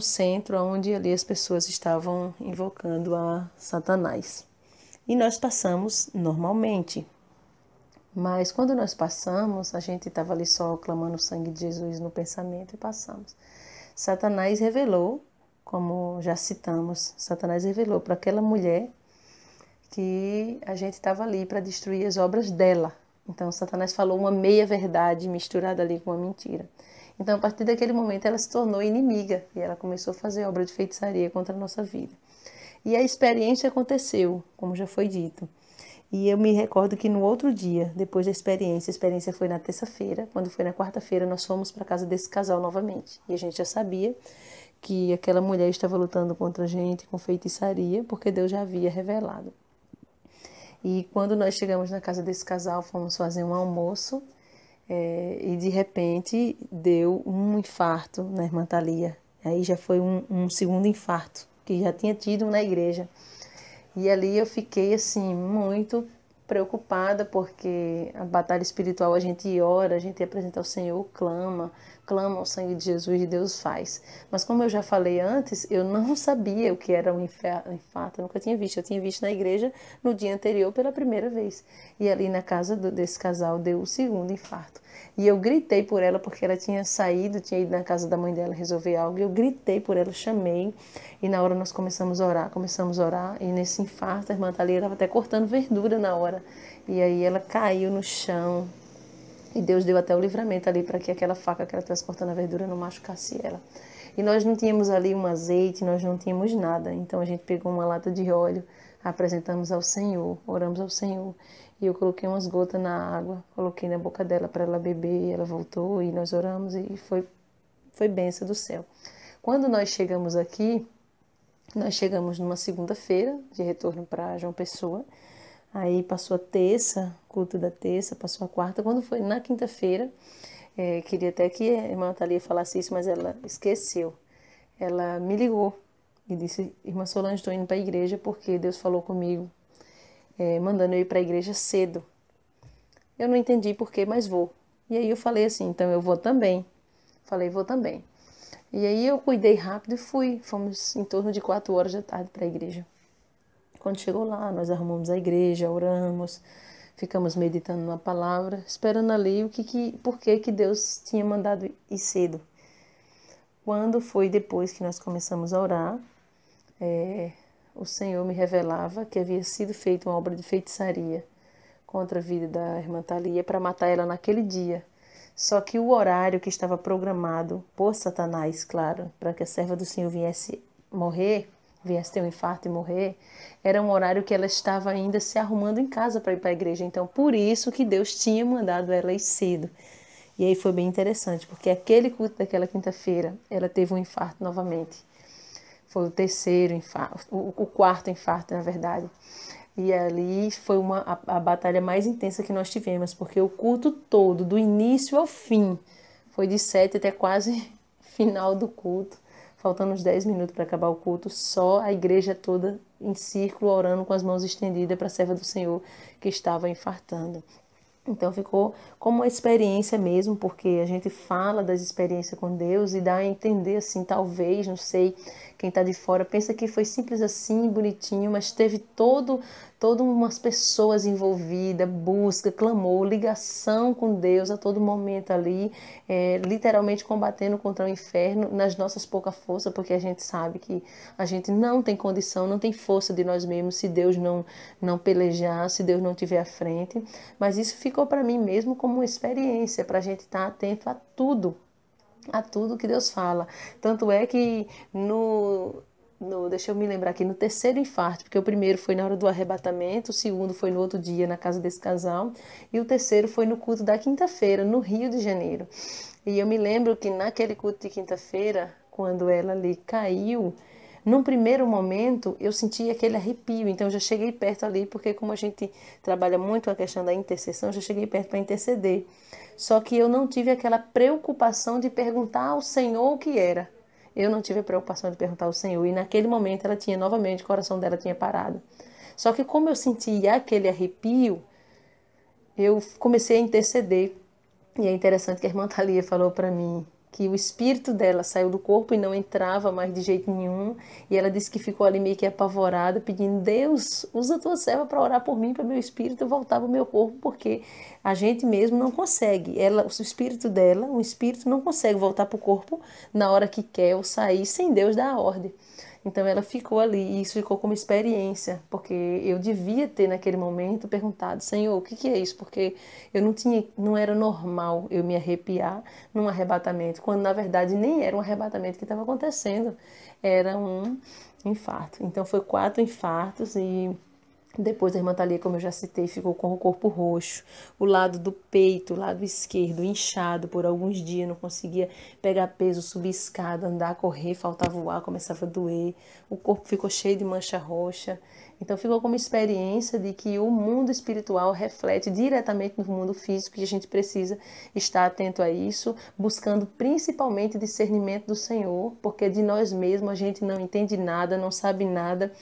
[SPEAKER 2] centro onde ali as pessoas estavam invocando a Satanás. E nós passamos normalmente. Mas quando nós passamos, a gente estava ali só clamando o sangue de Jesus no pensamento e passamos. Satanás revelou, como já citamos, Satanás revelou para aquela mulher que a gente estava ali para destruir as obras dela. Então, Satanás falou uma meia-verdade misturada ali com uma mentira. Então, a partir daquele momento, ela se tornou inimiga e ela começou a fazer obra de feitiçaria contra a nossa vida. E a experiência aconteceu, como já foi dito. E eu me recordo que no outro dia, depois da experiência, a experiência foi na terça-feira, quando foi na quarta-feira, nós fomos para a casa desse casal novamente. E a gente já sabia que aquela mulher estava lutando contra a gente com feitiçaria, porque Deus já havia revelado. E quando nós chegamos na casa desse casal, fomos fazer um almoço, e de repente deu um infarto na irmã Thalia. Aí já foi um segundo infarto, que já tinha tido na igreja. E ali eu fiquei assim, muito preocupada, porque a batalha espiritual a gente ora, a gente apresenta ao Senhor, clama ao sangue de Jesus e Deus faz. Mas como eu já falei antes, eu não sabia o que era um infarto, eu nunca tinha visto. Eu tinha visto na igreja no dia anterior pela primeira vez. E ali na casa desse casal deu o segundo infarto. E eu gritei por ela, porque ela tinha saído, tinha ido na casa da mãe dela resolver algo, e eu gritei por ela, chamei, e na hora nós começamos a orar, e nesse infarto a irmã Thalia estava até cortando verdura na hora, e aí ela caiu no chão, e Deus deu até o livramento ali para que aquela faca que ela estivesse cortando a verdura não machucasse ela. E nós não tínhamos ali um azeite, nós não tínhamos nada, então a gente pegou uma lata de óleo, apresentamos ao Senhor, oramos ao Senhor, e eu coloquei umas gotas na água, coloquei na boca dela para ela beber, ela voltou e nós oramos e foi bênção do céu. Quando nós chegamos aqui, nós chegamos numa segunda-feira, de retorno para João Pessoa, aí passou a terça, culto da terça, passou a quarta, quando foi na quinta-feira, queria até que a irmã Thalia falasse isso, mas ela esqueceu. Ela me ligou e disse: irmã Solange, estou indo para a igreja porque Deus falou comigo, mandando eu ir para a igreja cedo. Eu não entendi por quê, mas vou. E aí eu falei assim, então eu vou também. Falei, vou também. E aí eu cuidei rápido e fui. Fomos em torno de 4 horas da tarde para a igreja. Quando chegou lá, nós arrumamos a igreja, oramos, ficamos meditando na palavra, esperando ali por que Deus tinha mandado ir cedo. Quando foi depois que nós começamos a orar, o Senhor me revelava que havia sido feita uma obra de feitiçaria contra a vida da irmã Thalia para matar ela naquele dia. Só que o horário que estava programado por Satanás, claro, para que a serva do Senhor viesse morrer, viesse ter um infarto e morrer, era um horário que ela estava ainda se arrumando em casa para ir para a igreja. Então, por isso que Deus tinha mandado ela ir cedo. E aí foi bem interessante, porque aquele culto daquela quinta-feira, ela teve um infarto novamente. Foi o terceiro infarto, o quarto infarto, na verdade. E ali foi a batalha mais intensa que nós tivemos, porque o culto todo, do início ao fim, foi de 7 até quase final do culto, faltando uns 10 minutos para acabar o culto, só a igreja toda em círculo, orando com as mãos estendidas para a serva do Senhor que estava infartando. Então ficou como uma experiência mesmo, porque a gente fala das experiências com Deus e dá a entender assim, talvez, não sei, quem está de fora pensa que foi simples assim, bonitinho, mas teve todo umas pessoas envolvidas, busca, clamor, ligação com Deus a todo momento ali, literalmente combatendo contra o inferno nas nossas poucas forças, porque a gente sabe que a gente não tem condição, não tem força de nós mesmos se Deus não pelejar, se Deus não estiver à frente, mas isso ficou para mim mesmo como uma experiência, para a gente estar atento a tudo que Deus fala. Tanto é que deixa eu me lembrar aqui, no terceiro infarto, porque o primeiro foi na hora do arrebatamento, o segundo foi no outro dia na casa desse casal, e o terceiro foi no culto da quinta-feira, no Rio de Janeiro. E eu me lembro que naquele culto de quinta-feira, quando ela ali caiu, num primeiro momento eu senti aquele arrepio, então eu já cheguei perto ali, porque como a gente trabalha muito a questão da intercessão, eu já cheguei perto para interceder. Só que eu não tive aquela preocupação de perguntar ao Senhor o que era. Eu não tive a preocupação de perguntar ao Senhor. E naquele momento ela tinha novamente, o coração dela tinha parado. Só que como eu sentia aquele arrepio, eu comecei a interceder. E é interessante que a irmã Thalia falou para mim que o espírito dela saiu do corpo e não entrava mais de jeito nenhum. E ela disse que ficou ali meio que apavorada, pedindo: Deus, usa a tua serva para orar por mim, para meu espírito voltar para o meu corpo, porque a gente mesmo não consegue. O espírito dela, o espírito não consegue voltar para o corpo na hora que quer ou sair sem Deus dar a ordem. Então ela ficou ali e isso ficou como experiência, porque eu devia ter naquele momento perguntado: Senhor, o que é isso? Porque eu não era normal eu me arrepiar num arrebatamento, quando na verdade nem era um arrebatamento que estava acontecendo, era um infarto. Então foi 4 infartos e depois a irmã Thalia, como eu já citei, ficou com o corpo roxo, o lado do peito, o lado esquerdo, inchado por alguns dias, não conseguia pegar peso, subir escada, andar, correr, faltava o ar, começava a doer, o corpo ficou cheio de mancha roxa. Então ficou como experiência de que o mundo espiritual reflete diretamente no mundo físico e a gente precisa estar atento a isso, buscando principalmente discernimento do Senhor, porque de nós mesmos a gente não entende nada, não sabe nada.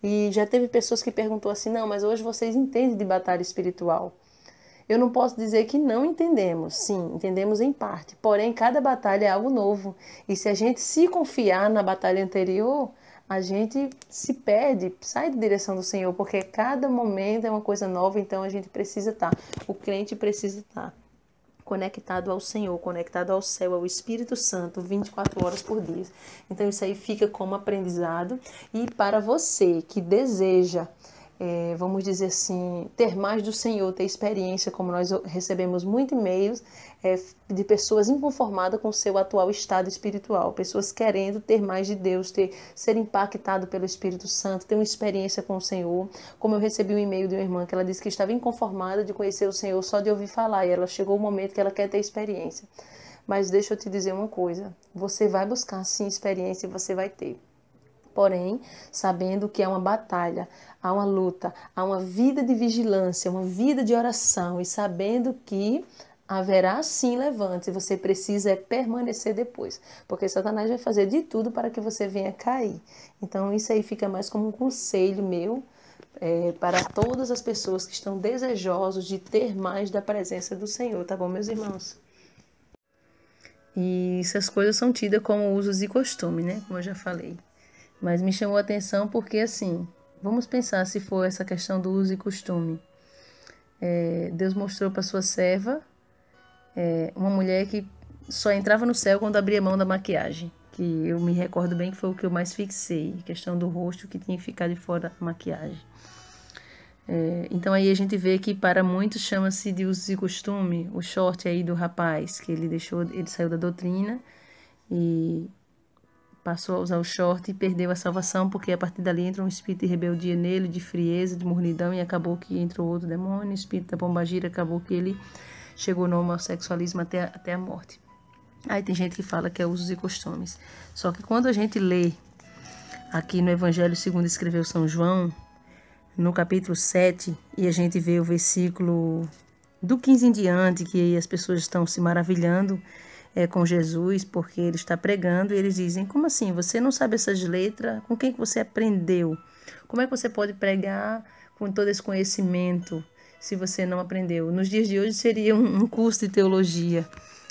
[SPEAKER 2] E já teve pessoas que perguntou assim: não, mas hoje vocês entendem de batalha espiritual? Eu não posso dizer que não entendemos, sim, entendemos em parte, porém cada batalha é algo novo. E se a gente se confiar na batalha anterior, a gente se perde, sai da direção do Senhor, porque cada momento é uma coisa nova, então a gente precisa estar, o crente precisa estar conectado ao Senhor, conectado ao céu, ao Espírito Santo, 24 horas por dia. Então isso aí fica como aprendizado. E para você que deseja, vamos dizer assim, ter mais do Senhor, ter experiência, como nós recebemos muitos e-mails de pessoas inconformadas com o seu atual estado espiritual, pessoas querendo ter mais de Deus, ser impactado pelo Espírito Santo, ter uma experiência com o Senhor. Como eu recebi um e-mail de uma irmã que ela disse que estava inconformada de conhecer o Senhor só de ouvir falar, e ela chegou o momento que ela quer ter experiência. Mas deixa eu te dizer uma coisa, você vai buscar sim experiência e você vai ter. Porém, sabendo que é uma batalha, há uma luta, há uma vida de vigilância, uma vida de oração, e sabendo que haverá sim levante, você precisa permanecer depois, porque Satanás vai fazer de tudo para que você venha cair. Então isso aí fica mais como um conselho meu, para todas as pessoas que estão desejosos de ter mais da presença do Senhor, tá bom, meus irmãos? E essas coisas são tidas como usos e costume, né? Como eu já falei. Mas me chamou a atenção porque, assim, vamos pensar se for essa questão do uso e costume. Deus mostrou para sua serva uma mulher que só entrava no céu quando abria mão da maquiagem. Que eu me recordo bem que foi o que eu mais fixei. A questão do rosto que tinha que ficar de fora da maquiagem. Então aí a gente vê que para muitos chama-se de uso e costume. O short aí do rapaz, que ele saiu da doutrina e passou a usar o short e perdeu a salvação, porque a partir dali entra um espírito de rebeldia nele, de frieza, de mornidão, e acabou que entrou outro demônio, o espírito da pombagira, acabou que ele chegou no homossexualismo até a morte. Aí tem gente que fala que é usos e costumes. Só que quando a gente lê aqui no Evangelho segundo escreveu São João, no capítulo 7, e a gente vê o versículo do 15 em diante, que as pessoas estão se maravilhando com Jesus, porque ele está pregando, e eles dizem, como assim, você não sabe essas letras? Com quem que você aprendeu? Como é que você pode pregar com todo esse conhecimento, se você não aprendeu? Nos dias de hoje seria um curso de teologia.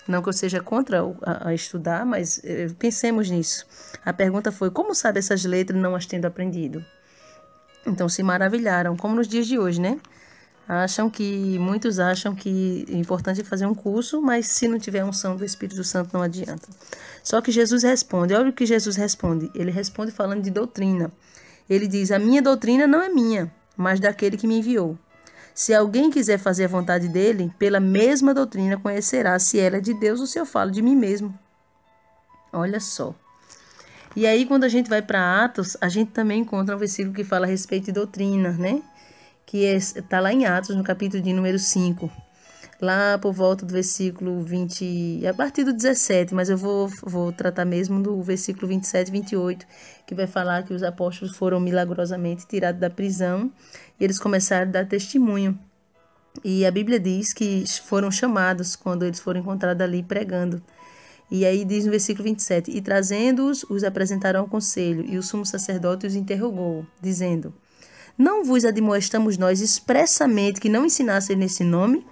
[SPEAKER 2] Não que eu seja contra a estudar, mas pensemos nisso. A pergunta foi, como sabe essas letras não as tendo aprendido? Então se maravilharam, como nos dias de hoje, né? Muitos acham que é importante fazer um curso, mas se não tiver unção do Espírito Santo não adianta. Só que Jesus responde, olha o que Jesus responde. Ele responde falando de doutrina. Ele diz, a minha doutrina não é minha, mas daquele que me enviou. Se alguém quiser fazer a vontade dele, pela mesma doutrina conhecerá se ela é de Deus ou se eu falo de mim mesmo. Olha só. E aí, quando a gente vai para Atos, a gente também encontra um versículo que fala a respeito de doutrina, né? Que está lá em Atos, no capítulo de número 5. Lá por volta do versículo 20, a partir do 17, mas eu vou tratar mesmo do versículo 27 e 28, que vai falar que os apóstolos foram milagrosamente tirados da prisão e eles começaram a dar testemunho. E a Bíblia diz que foram chamados quando eles foram encontrados ali pregando. E aí diz no versículo 27, e trazendo-os, os apresentaram ao conselho, e o sumo sacerdote os interrogou, dizendo, não vos admoestamos nós expressamente que não ensinassem nesse nome?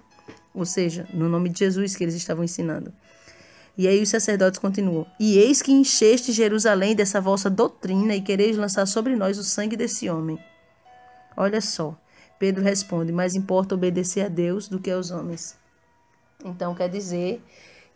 [SPEAKER 2] Ou seja, no nome de Jesus que eles estavam ensinando. E aí os sacerdotes continuam, e eis que encheste Jerusalém dessa vossa doutrina e quereis lançar sobre nós o sangue desse homem. Olha só, Pedro responde, mais importa obedecer a Deus do que aos homens. Então quer dizer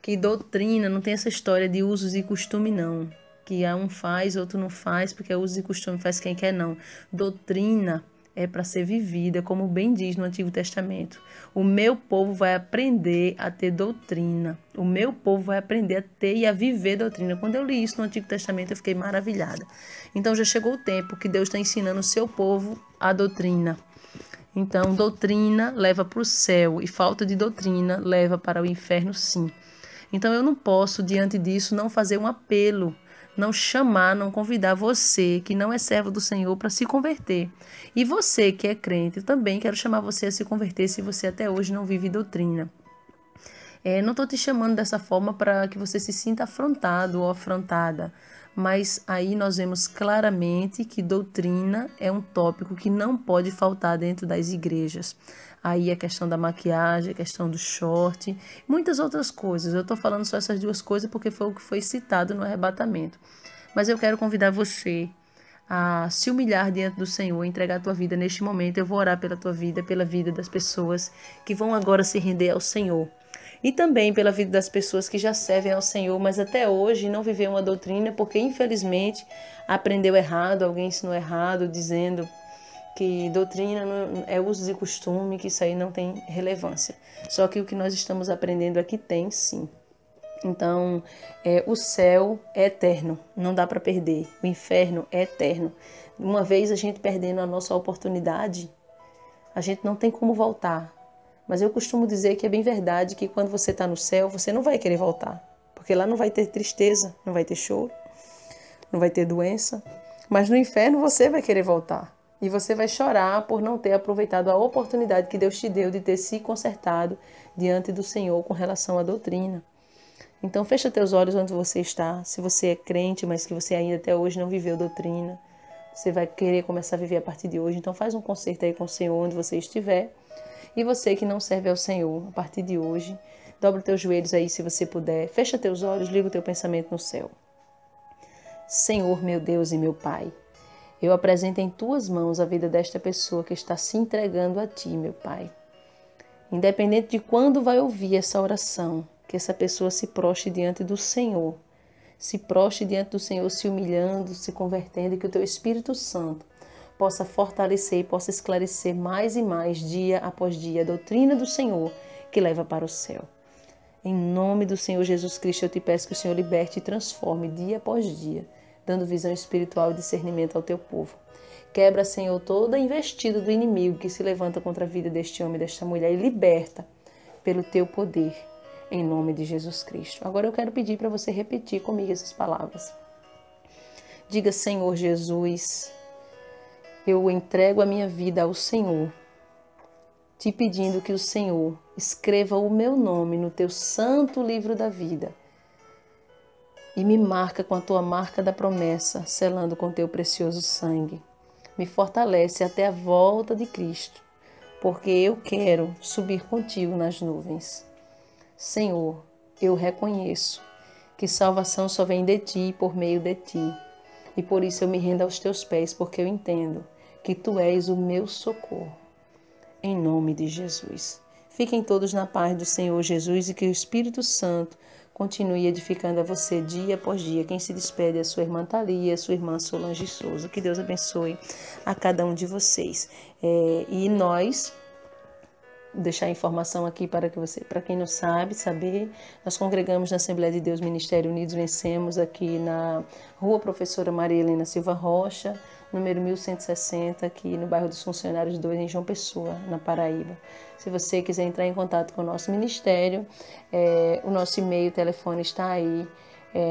[SPEAKER 2] que doutrina não tem essa história de usos e costume, não. Que um faz, outro não faz, porque usos e costume faz quem quer, não. Doutrina é para ser vivida, como bem diz no Antigo Testamento. O meu povo vai aprender a ter doutrina. O meu povo vai aprender a ter e a viver doutrina. Quando eu li isso no Antigo Testamento, eu fiquei maravilhada. Então já chegou o tempo que Deus está ensinando o seu povo a doutrina. Então, doutrina leva para o céu e falta de doutrina leva para o inferno, sim. Então eu não posso, diante disso, não fazer um apelo, não chamar, não convidar você que não é servo do Senhor para se converter. E você que é crente, eu também quero chamar você a se converter se você até hoje não vive doutrina. Não estou te chamando dessa forma para que você se sinta afrontado ou afrontada, mas aí nós vemos claramente que doutrina é um tópico que não pode faltar dentro das igrejas. Aí a questão da maquiagem, a questão do short, muitas outras coisas. Eu estou falando só essas duas coisas porque foi o que foi citado no arrebatamento. Mas eu quero convidar você a se humilhar diante do Senhor, entregar a tua vida neste momento. Eu vou orar pela tua vida, pela vida das pessoas que vão agora se render ao Senhor. E também pela vida das pessoas que já servem ao Senhor, mas até hoje não viveu uma doutrina porque, infelizmente, aprendeu errado, alguém ensinou errado, dizendo que doutrina é uso e costume, que isso aí não tem relevância. Só que o que nós estamos aprendendo aqui tem, sim. Então, o céu é eterno, não dá para perder. O inferno é eterno. Uma vez a gente perdendo a nossa oportunidade, a gente não tem como voltar. Mas eu costumo dizer que é bem verdade que quando você está no céu, você não vai querer voltar. Porque lá não vai ter tristeza, não vai ter choro, não vai ter doença. Mas no inferno você vai querer voltar. E você vai chorar por não ter aproveitado a oportunidade que Deus te deu de ter se consertado diante do Senhor com relação à doutrina. Então fecha teus olhos onde você está. Se você é crente, mas que você ainda até hoje não viveu doutrina, você vai querer começar a viver a partir de hoje. Então faz um concerto aí com o Senhor onde você estiver. E você que não serve ao Senhor, a partir de hoje, dobra os teus joelhos aí se você puder. Fecha teus olhos, liga o teu pensamento no céu. Senhor, meu Deus e meu Pai, eu apresento em tuas mãos a vida desta pessoa que está se entregando a ti, meu Pai. Independente de quando vai ouvir essa oração, que essa pessoa se prostre diante do Senhor. Se prostre diante do Senhor, se humilhando, se convertendo, e que o teu Espírito Santo possa fortalecer e possa esclarecer mais e mais, dia após dia, a doutrina do Senhor que leva para o céu. Em nome do Senhor Jesus Cristo, eu te peço que o Senhor liberte e transforme dia após dia, dando visão espiritual e discernimento ao teu povo. Quebra, Senhor, toda a investida do inimigo que se levanta contra a vida deste homem e desta mulher e liberta pelo teu poder, em nome de Jesus Cristo. Agora eu quero pedir para você repetir comigo essas palavras. Diga: Senhor Jesus, eu entrego a minha vida ao Senhor, te pedindo que o Senhor escreva o meu nome no teu santo livro da vida e me marca com a tua marca da promessa, selando com teu precioso sangue. Me fortalece até a volta de Cristo, porque eu quero subir contigo nas nuvens. Senhor, eu reconheço que salvação só vem de ti e por meio de ti. E por isso eu me rendo aos teus pés, porque eu entendo que tu és o meu socorro. Em nome de Jesus. Fiquem todos na paz do Senhor Jesus e que o Espírito Santo continue edificando a você dia após dia. Quem se despede é a sua irmã Thalia, a sua irmã Solange Souza. Que Deus abençoe a cada um de vocês. E nós... deixar a informação aqui para quem não sabe, saber, nós congregamos na Assembleia de Deus Ministério Unidos Vencemos aqui na Rua Professora Maria Helena Silva Rocha, número 1160, aqui no bairro dos Funcionários 2, em João Pessoa, na Paraíba. Se você quiser entrar em contato com o nosso ministério, o nosso e-mail, o telefone está aí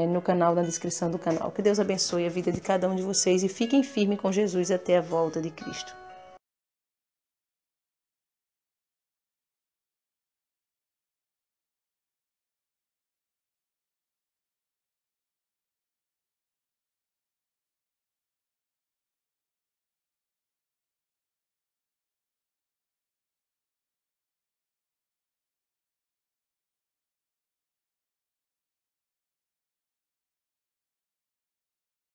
[SPEAKER 2] no canal, na descrição do canal. Que Deus abençoe a vida de cada um de vocês e fiquem firmes com Jesus até a volta de Cristo.